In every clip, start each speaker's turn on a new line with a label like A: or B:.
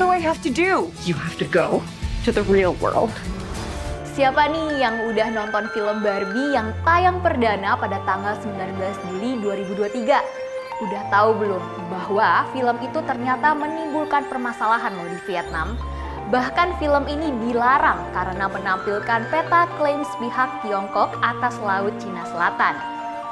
A: what do I have to do? You have to go to the real world.
B: Siapa nih yang udah nonton film Barbie yang tayang perdana pada tanggal 19 Juli 2023? Udah tahu belum bahwa film itu ternyata menimbulkan permasalahan loh di Vietnam? Bahkan film ini dilarang karena menampilkan peta klaim sepihak Tiongkok atas Laut Cina Selatan.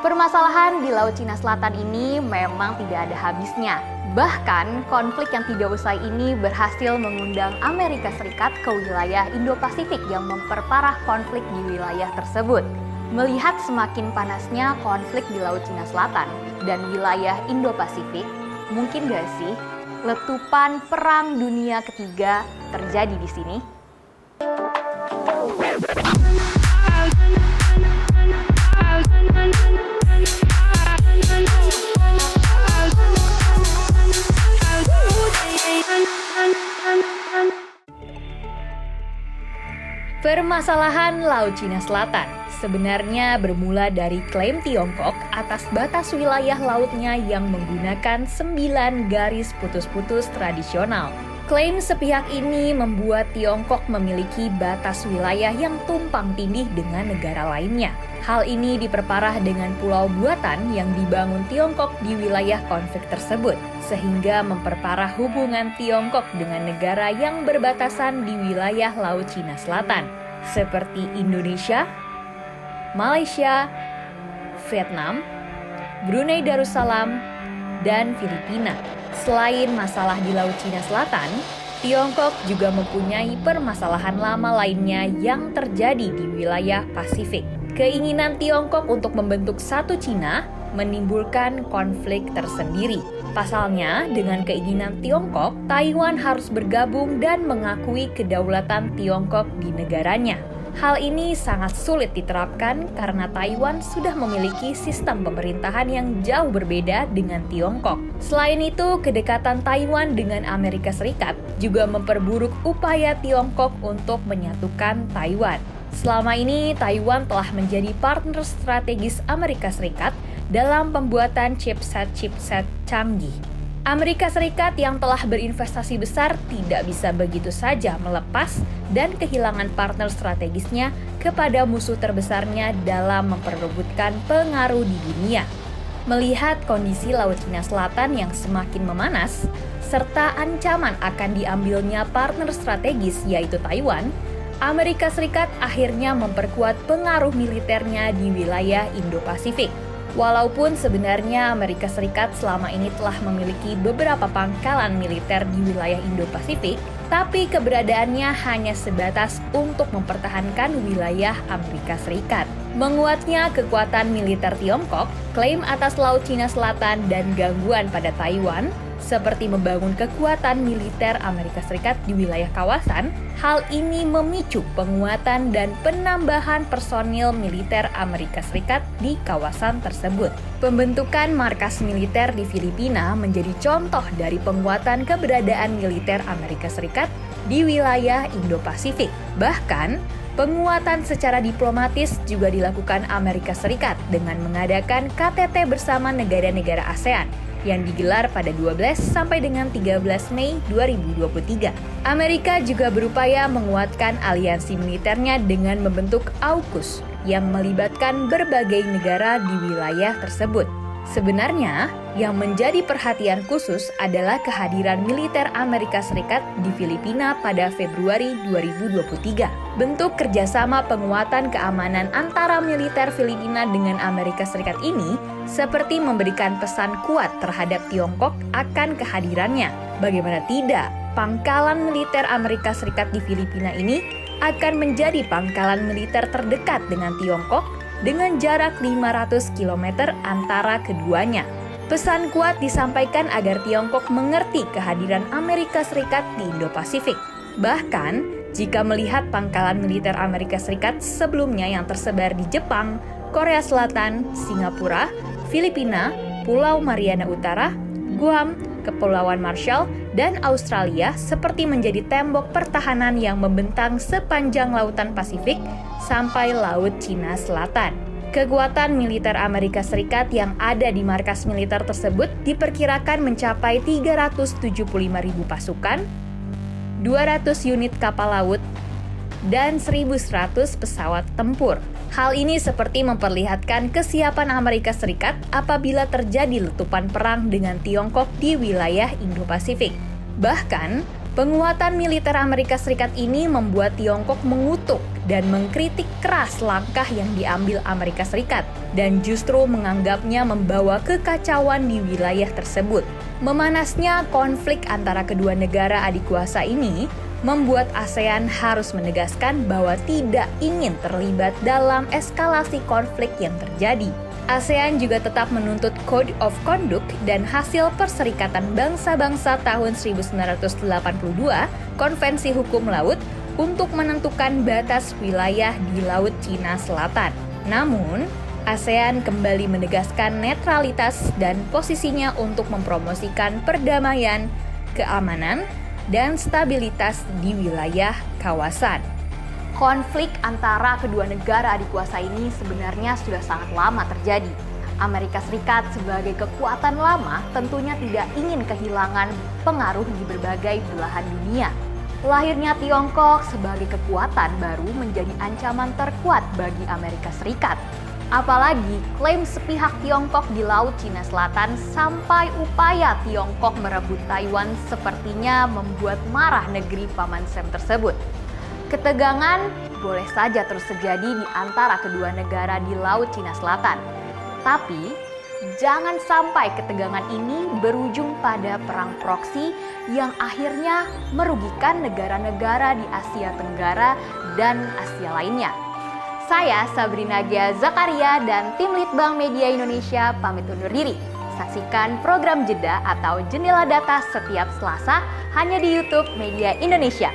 B: Permasalahan di Laut Cina Selatan ini memang tidak ada habisnya. Bahkan konflik yang tidak usai ini berhasil mengundang Amerika Serikat ke wilayah Indo-Pasifik yang memperparah konflik di wilayah tersebut. Melihat semakin panasnya konflik di Laut Cina Selatan dan wilayah Indo-Pasifik, mungkin gak sih letupan Perang Dunia Ketiga terjadi di sini? Permasalahan Laut Cina Selatan sebenarnya bermula dari klaim Tiongkok atas batas wilayah lautnya yang menggunakan 9 garis putus-putus tradisional. Klaim sepihak ini membuat Tiongkok memiliki batas wilayah yang tumpang tindih dengan negara lainnya. Hal ini diperparah dengan pulau buatan yang dibangun Tiongkok di wilayah konflik tersebut, sehingga memperparah hubungan Tiongkok dengan negara yang berbatasan di wilayah Laut Cina Selatan, seperti Indonesia, Malaysia, Vietnam, Brunei Darussalam, dan Filipina. Selain masalah di Laut Cina Selatan, Tiongkok juga mempunyai permasalahan lama lainnya yang terjadi di wilayah Pasifik. Keinginan Tiongkok untuk membentuk satu Cina menimbulkan konflik tersendiri. Pasalnya, dengan keinginan Tiongkok, Taiwan harus bergabung dan mengakui kedaulatan Tiongkok di negaranya. Hal ini sangat sulit diterapkan karena Taiwan sudah memiliki sistem pemerintahan yang jauh berbeda dengan Tiongkok. Selain itu, kedekatan Taiwan dengan Amerika Serikat juga memperburuk upaya Tiongkok untuk menyatukan Taiwan. Selama ini, Taiwan telah menjadi partner strategis Amerika Serikat dalam pembuatan chipset canggih. Amerika Serikat yang telah berinvestasi besar tidak bisa begitu saja melepas dan kehilangan partner strategisnya kepada musuh terbesarnya dalam memperebutkan pengaruh di dunia. Melihat kondisi Laut Cina Selatan yang semakin memanas, serta ancaman akan diambilnya partner strategis yaitu Taiwan, Amerika Serikat akhirnya memperkuat pengaruh militernya di wilayah Indo-Pasifik. Walaupun sebenarnya Amerika Serikat selama ini telah memiliki beberapa pangkalan militer di wilayah Indo-Pasifik, tapi keberadaannya hanya sebatas untuk mempertahankan wilayah Amerika Serikat. Menguatnya kekuatan militer Tiongkok, klaim atas Laut Cina Selatan, dan gangguan pada Taiwan, seperti membangun kekuatan militer Amerika Serikat di wilayah kawasan, hal ini memicu penguatan dan penambahan personil militer Amerika Serikat di kawasan tersebut. Pembentukan markas militer di Filipina menjadi contoh dari penguatan keberadaan militer Amerika Serikat di wilayah Indo-Pasifik. Bahkan, penguatan secara diplomatis juga dilakukan Amerika Serikat dengan mengadakan KTT bersama negara-negara ASEAN yang digelar pada 12 sampai dengan 13 Mei 2023. Amerika juga berupaya menguatkan aliansi militernya dengan membentuk AUKUS yang melibatkan berbagai negara di wilayah tersebut. Sebenarnya, yang menjadi perhatian khusus adalah kehadiran militer Amerika Serikat di Filipina pada Februari 2023. Bentuk kerjasama penguatan keamanan antara militer Filipina dengan Amerika Serikat ini seperti memberikan pesan kuat terhadap Tiongkok akan kehadirannya. Bagaimana tidak, pangkalan militer Amerika Serikat di Filipina ini akan menjadi pangkalan militer terdekat dengan Tiongkok dengan jarak 500 km antara keduanya. Pesan kuat disampaikan agar Tiongkok mengerti kehadiran Amerika Serikat di Indo-Pasifik. Bahkan, jika melihat pangkalan militer Amerika Serikat sebelumnya yang tersebar di Jepang, Korea Selatan, Singapura, Filipina, Pulau Mariana Utara, Guam, Kepulauan Marshall, dan Australia seperti menjadi tembok pertahanan yang membentang sepanjang lautan Pasifik sampai Laut Cina Selatan. Kekuatan militer Amerika Serikat yang ada di markas militer tersebut diperkirakan mencapai 375.000 pasukan, 200 unit kapal laut, dan 1.100 pesawat tempur. Hal ini seperti memperlihatkan kesiapan Amerika Serikat apabila terjadi letupan perang dengan Tiongkok di wilayah Indo-Pasifik. Bahkan, penguatan militer Amerika Serikat ini membuat Tiongkok mengutuk dan mengkritik keras langkah yang diambil Amerika Serikat dan justru menganggapnya membawa kekacauan di wilayah tersebut. Memanasnya konflik antara kedua negara adik kuasa ini membuat ASEAN harus menegaskan bahwa tidak ingin terlibat dalam eskalasi konflik yang terjadi. ASEAN juga tetap menuntut Code of Conduct dan hasil Perserikatan Bangsa-Bangsa tahun 1982, Konvensi Hukum Laut, untuk menentukan batas wilayah di Laut Cina Selatan. Namun, ASEAN kembali menegaskan netralitas dan posisinya untuk mempromosikan perdamaian, keamanan, dan stabilitas di wilayah kawasan. Konflik antara kedua negara adik kuasa ini sebenarnya sudah sangat lama terjadi. Amerika Serikat sebagai kekuatan lama tentunya tidak ingin kehilangan pengaruh di berbagai belahan dunia. Lahirnya Tiongkok sebagai kekuatan baru menjadi ancaman terkuat bagi Amerika Serikat. Apalagi klaim sepihak Tiongkok di Laut Cina Selatan sampai upaya Tiongkok merebut Taiwan sepertinya membuat marah negeri Paman Sam tersebut. Ketegangan boleh saja terus terjadi di antara kedua negara di Laut Cina Selatan. Tapi, jangan sampai ketegangan ini berujung pada perang proksi yang akhirnya merugikan negara-negara di Asia Tenggara dan Asia lainnya. Saya Sabrina Gia Zakaria dan tim Litbang Media Indonesia pamit undur diri. Saksikan program Jeda atau Jendela Data setiap Selasa hanya di YouTube Media Indonesia.